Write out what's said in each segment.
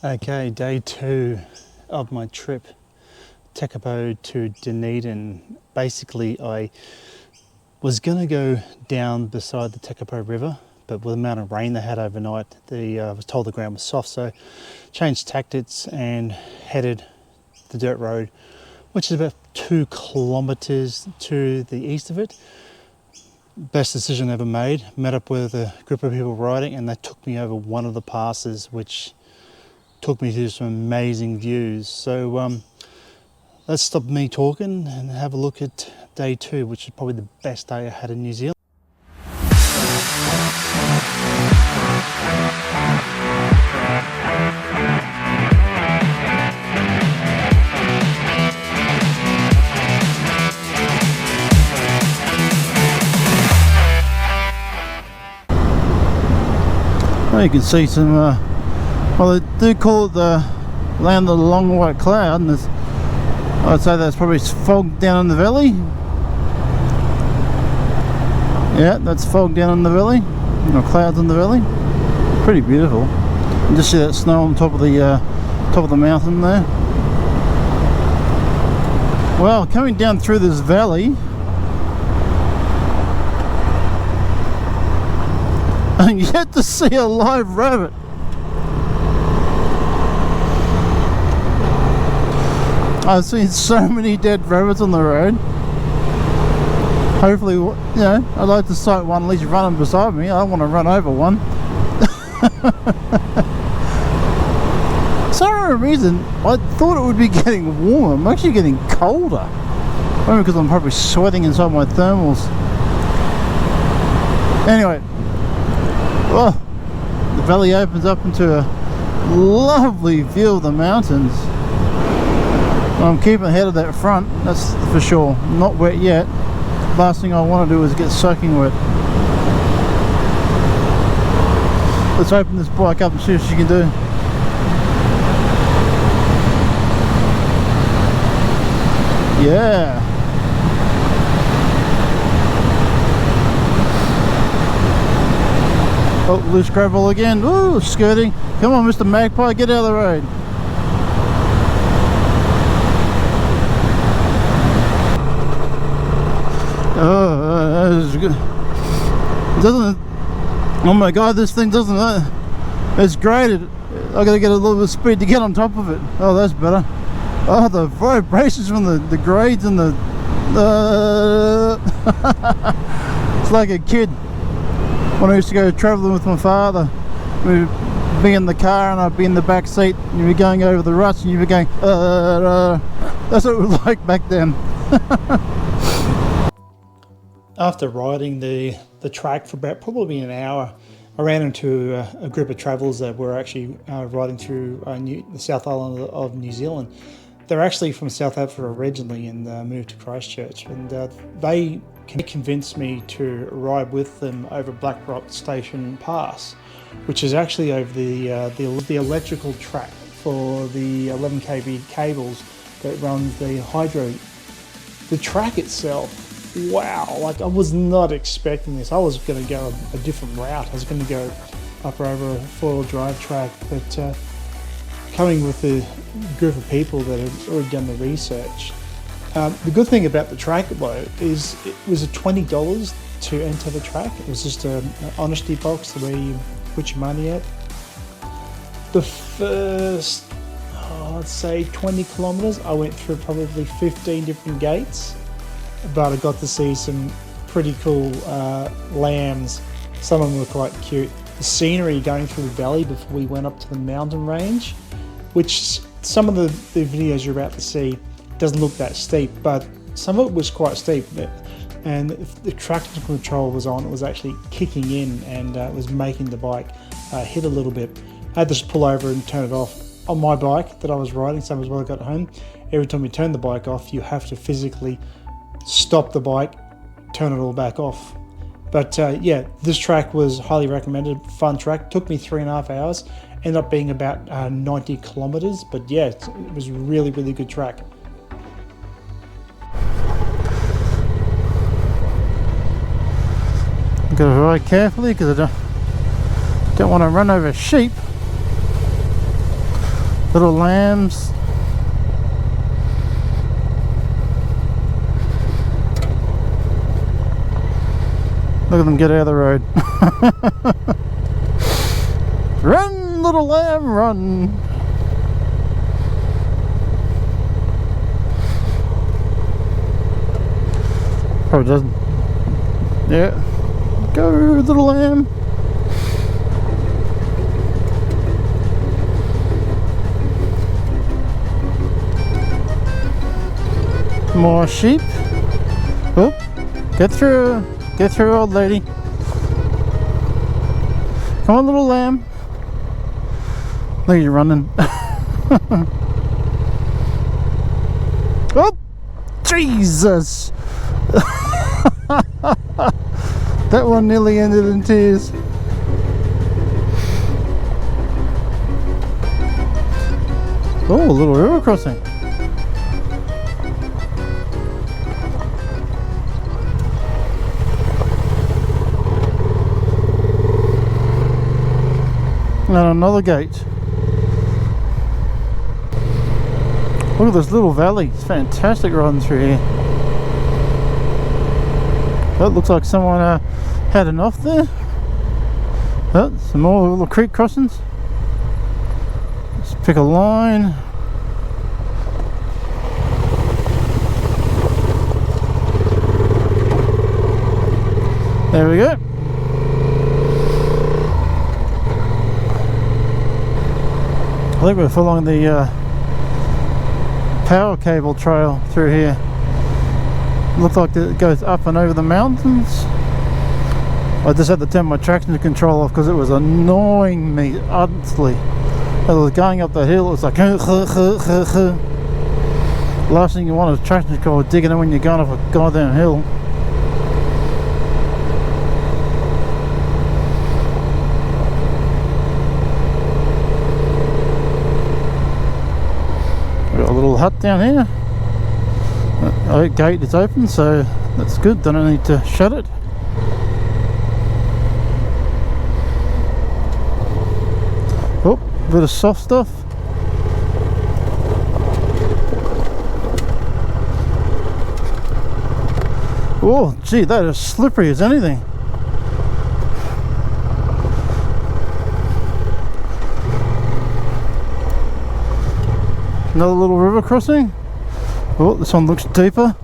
Okay, day 2 of my trip, Tekapo to Dunedin. Basically, I was going to go down beside the Tekapo River, but with the amount of rain they had overnight, I was told the ground was soft, so changed tactics and headed the dirt road, which is about 2 kilometres to the east of it. Best decision ever made. Met up with a group of people riding, and they took me over one of the passes, which took me to some amazing views. So let's stop me talking and have a look at day 2, which is probably the best day I had in New Zealand. Well, you can see some, well, they do call it the land of the long white cloud, and I'd say that's probably fog down in the valley. Yeah, that's fog down in the valley, or clouds in the valley. Pretty beautiful. You just see that snow on top of the mountain there. Well, coming down through this valley, and yet to see a live rabbit. I've seen so many dead rabbits on the road. Hopefully, you know, I'd like to sight one at least running beside me. I don't want to run over one. For some reason, I thought it would be getting warmer. I'm actually getting colder. Maybe because I'm probably sweating inside my thermals. Anyway, well, the valley opens up into a lovely view of the mountains. I'm keeping ahead of that front, that's for sure. Not wet yet. Last thing I want to do is get soaking wet. Let's open this bike up and see what she can do. Yeah. Oh, loose gravel again. Ooh, skirting. Come on, Mr. Magpie, get out of the road. Oh, that is good. It doesn't. Oh my God, this thing doesn't. It's graded. I gotta get a little bit of speed to get on top of it. Oh, that's better. Oh, the vibrations from the grades and the. It's like a kid. When I used to go travelling with my father, we'd be in the car and I'd be in the back seat, and you'd be going over the ruts and you'd be going. That's what it was like back then. After riding the track for about probably an hour, I ran into a group of travellers that were actually riding through the South Island of New Zealand. They're actually from South Africa originally and moved to Christchurch, and they convinced me to ride with them over Black Rock Station Pass, which is actually over the electrical track for the 11 kV cables that runs the hydro. The track itself, wow, like I was not expecting this. I was going to go a different route. I was going to go up over a 4-wheel drive track, but coming with a group of people that had already done the research. The good thing about the track though is it was $20 to enter the track. It was just an honesty box where you put your money at. The first, I'd say 20 kilometers, I went through probably 15 different gates. But I got to see some pretty cool lambs. Some of them were quite cute. The scenery going through the valley before we went up to the mountain range, which some of the videos you're about to see doesn't look that steep, but some of it was quite steep. And the traction control was on, it was actually kicking in, and it was making the bike hit a little bit. I had to just pull over and turn it off. On my bike that I was riding, same as when I got home, every time you turn the bike off, you have to physically stop the bike, turn it all back off. But yeah, this track was highly recommended. Fun track. Took me 3.5 hours. Ended up being about 90 kilometers. But yeah, it was a really, really good track. Got to ride carefully because I don't want to run over sheep. Little lambs. Look at them get out of the road. Run, little lamb, run. Probably doesn't. Yeah. Go, little lamb. More sheep. Oh, get through. Get through, old lady. Come on, little lamb. Look at you running. Oh, Jesus. That one nearly ended in tears. Oh, a little river crossing. And another gate. Look at this little valley. It's fantastic riding through here. That looks like someone had enough there. Oh, some more little creek crossings. Let's pick a line. There we go. I think we're following the power cable trail through here. Looks like it goes up and over the mountains. I just had to turn my traction control off because it was annoying me utterly. As I was going up the hill, it was like last thing you want is traction control digging in when you're going up a goddamn hill. Got a little hut down here. The gate is open, so that's good. Don't need to shut it. Oh, bit of soft stuff. Oh, gee, that is slippery as anything. Another little river crossing. Oh, this one looks deeper.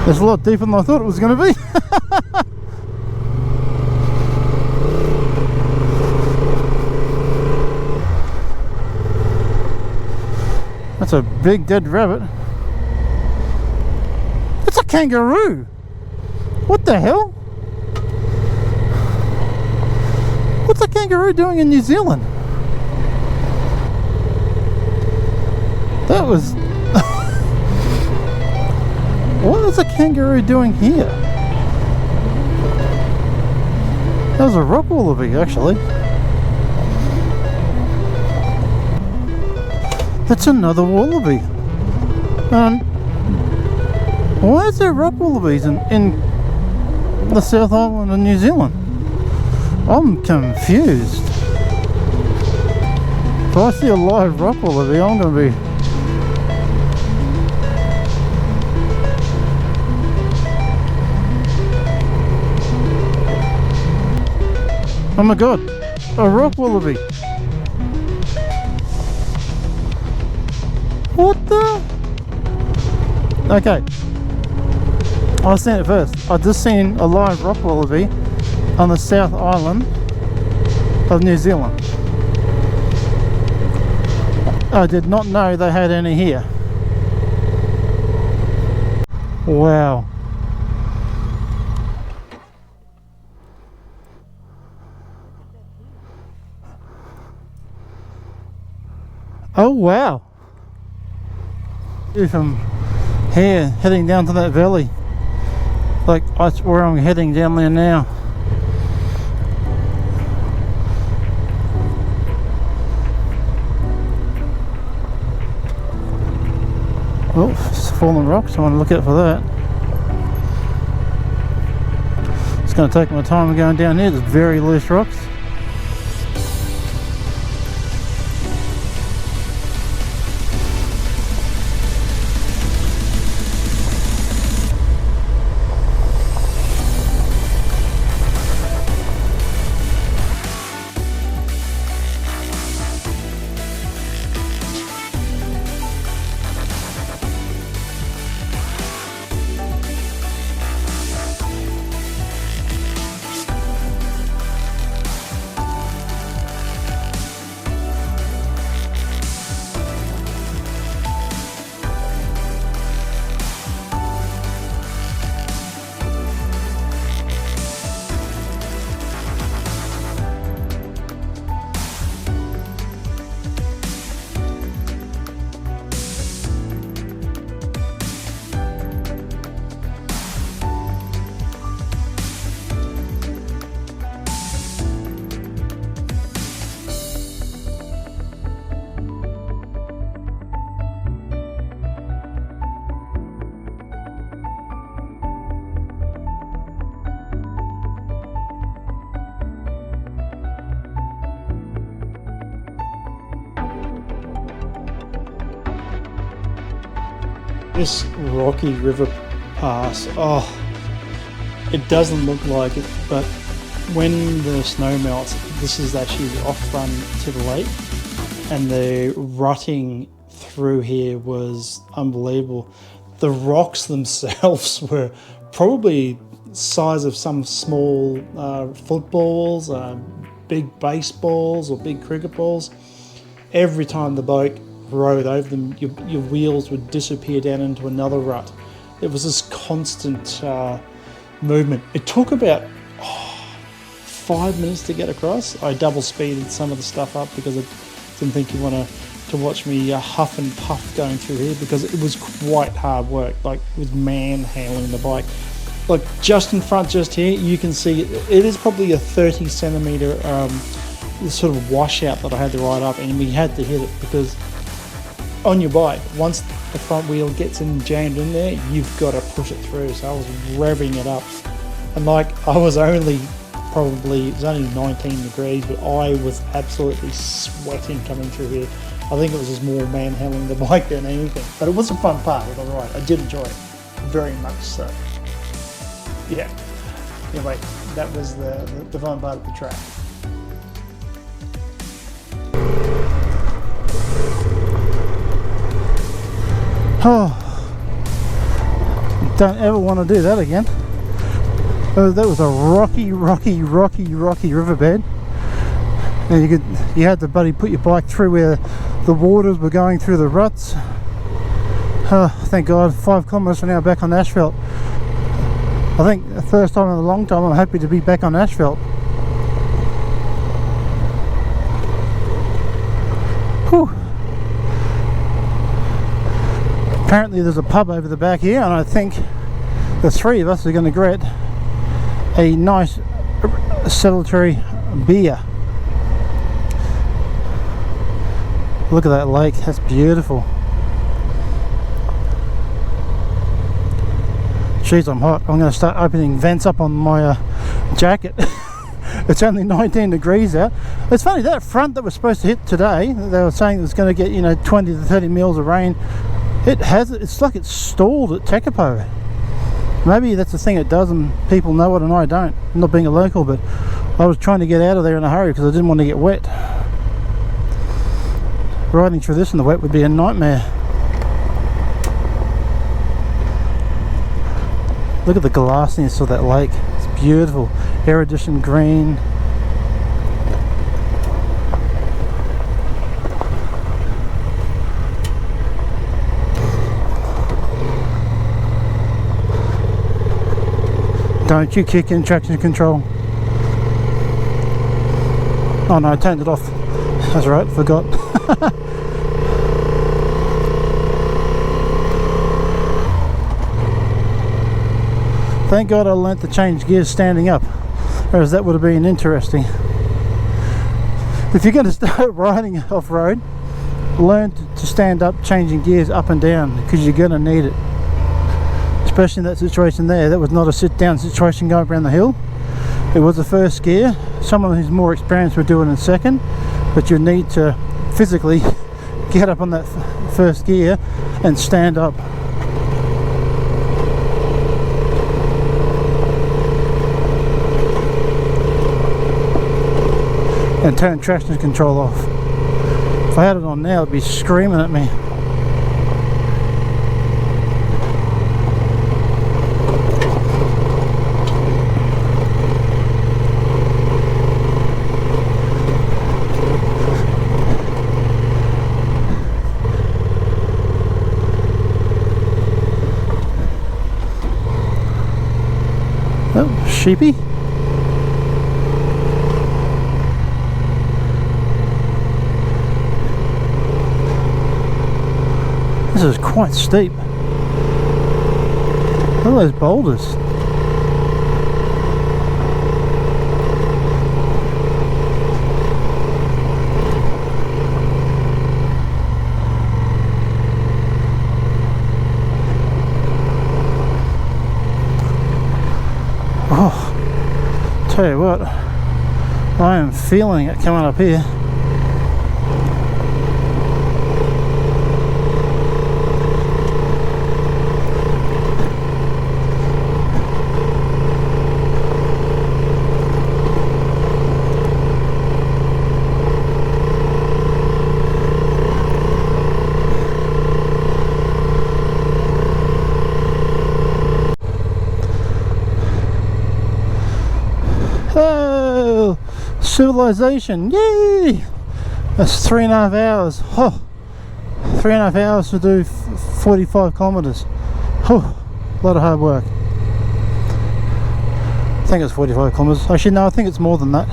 It's a lot deeper than I thought it was going to be. That's a big dead rabbit. It's a kangaroo. What the hell? What's a kangaroo doing in New Zealand? That was... What is a kangaroo doing here? That was a rock wallaby, actually. That's another wallaby. Why is there rock wallabies in the South Island of New Zealand? I'm confused. If I see a live rock wallaby, I'm going to be... Oh my god, a rock wallaby. What the? Okay, I'll seen it first. I just seen a live rock wallaby on the South Island of New Zealand. I did not know they had any here. Wow. Oh wow. From here heading down to that valley, like that's where I'm heading down there now. Oh, it's fallen rocks, I want to look out for that. Just going to take my time going down here. There's very loose rocks. This rocky river pass, oh, it doesn't look like it, but when the snow melts, this is actually the off run to the lake, and the rutting through here was unbelievable. The rocks themselves were probably size of some small footballs, big baseballs or big cricket balls. Every time the boat rode over them, your wheels would disappear down into another rut. It was this constant movement. It took about 5 minutes to get across. I double speeded some of the stuff up because I didn't think you want to watch me huff and puff going through here, because it was quite hard work, like with manhandling the bike. Like just in front, just here, you can see it is probably a 30 centimetre sort of washout that I had to ride up, and we had to hit it because on your bike, once the front wheel gets jammed in there, you've got to push it through. So I was revving it up, and like it was only 19 degrees, but I was absolutely sweating coming through here. I think it was just more manhandling the bike than anything, but it was a fun part of the ride. I did enjoy it very much so. Yeah. Anyway, that was the fun part of the track. Oh, don't ever want to do that again. That was a rocky riverbed, and you had to buddy put your bike through where the waters were going through the ruts. Oh, thank God, 5 kilometres an hour back on asphalt. I think the first time in a long time I'm happy to be back on asphalt. Whew. Apparently there's a pub over the back here, and I think the 3 of us are going to get a nice celebratory beer. Look at that lake, that's beautiful. Jeez, I'm hot. I'm going to start opening vents up on my jacket. It's only 19 degrees out. It's funny, that front that was supposed to hit today, they were saying it was going to get 20 to 30 mils of rain. It's like it's stalled at Tekapo. Maybe that's the thing it does, and people know it and I don't. I'm not being a local, but I was trying to get out of there in a hurry because I didn't want to get wet. Riding through this in the wet would be a nightmare. Look at the glassiness of that lake. It's beautiful. Iridescent green. Don't you kick in traction control. Oh no, I turned it off. That's right, forgot. Thank God I learnt to change gears standing up, whereas that would have been interesting. If you're going to start riding off-road, learn to stand up changing gears up and down, because you're going to need it. Especially in that situation there, that was not a sit-down situation going around the hill. It was the first gear. Someone who's more experienced would do it in second, but you need to physically get up on that first gear and stand up. And turn traction control off. If I had it on now, it'd be screaming at me. Oh, sheepy. This is quite steep. Look at those boulders. Oh, tell you what, I am feeling it coming up here. Oh, civilization, yay! That's 3.5 hours. Oh, 3.5 hours to do 45 kilometers. Oh, a lot of hard work. I think it's 45 kilometers. Actually, no, I think it's more than that.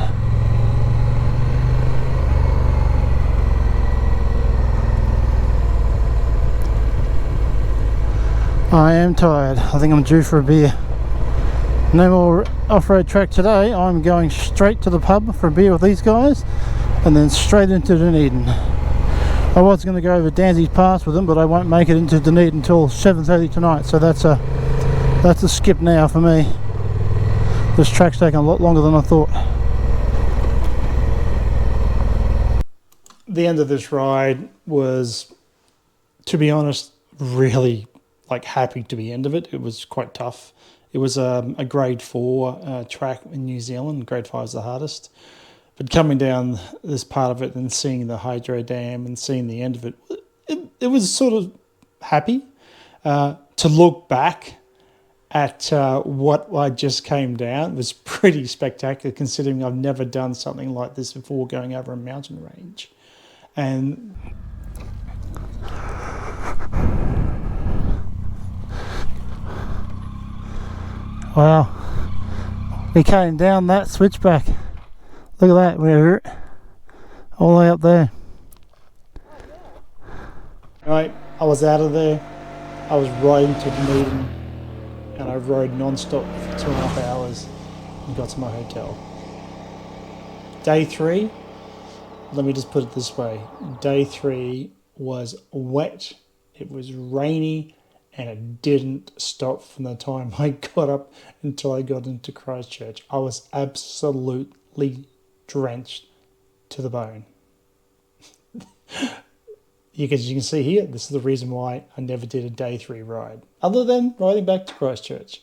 I am tired. I think I'm due for a beer. No more off-road track today. I'm going straight to the pub for a beer with these guys and then straight into Dunedin. I was going to go over Danzy's Pass with them, but I won't make it into Dunedin until 7:30 tonight, so that's a skip now for me. This track's taken a lot longer than I thought. The end of this ride was, to be honest, really happy to be the end of it. It was quite tough. It was a grade 4 track in New Zealand. Grade 5 is the hardest. But coming down this part of it and seeing the hydro dam and seeing the end of it, it was sort of happy. To look back at what I just came down was pretty spectacular, considering I've never done something like this before, going over a mountain range. And wow, we came down that switchback. Look at that, we're all the way up there. Right, I was out of there. I was riding to Dunedin, and I rode non-stop for 2.5 hours and got to my hotel. Day 3, let me just put it this way. Day 3 was wet, it was rainy, and it didn't stop from the time I got up until I got into Christchurch. I was absolutely drenched to the bone. You can see here, this is the reason why I never did a day 3 ride, other than riding back to Christchurch.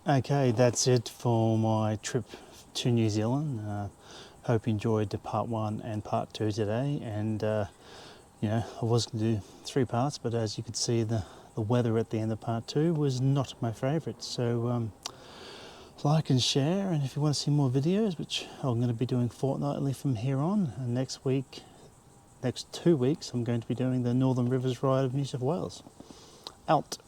Okay, that's it for my trip to New Zealand. Hope you enjoyed the part 1 and part 2 today. And I was going to do 3 parts, but as you could see, the weather at the end of part 2 was not my favourite. So like and share, and if you want to see more videos, which I'm going to be doing fortnightly from here on, and next 2 weeks I'm going to be doing the Northern Rivers Ride of New South Wales. Out.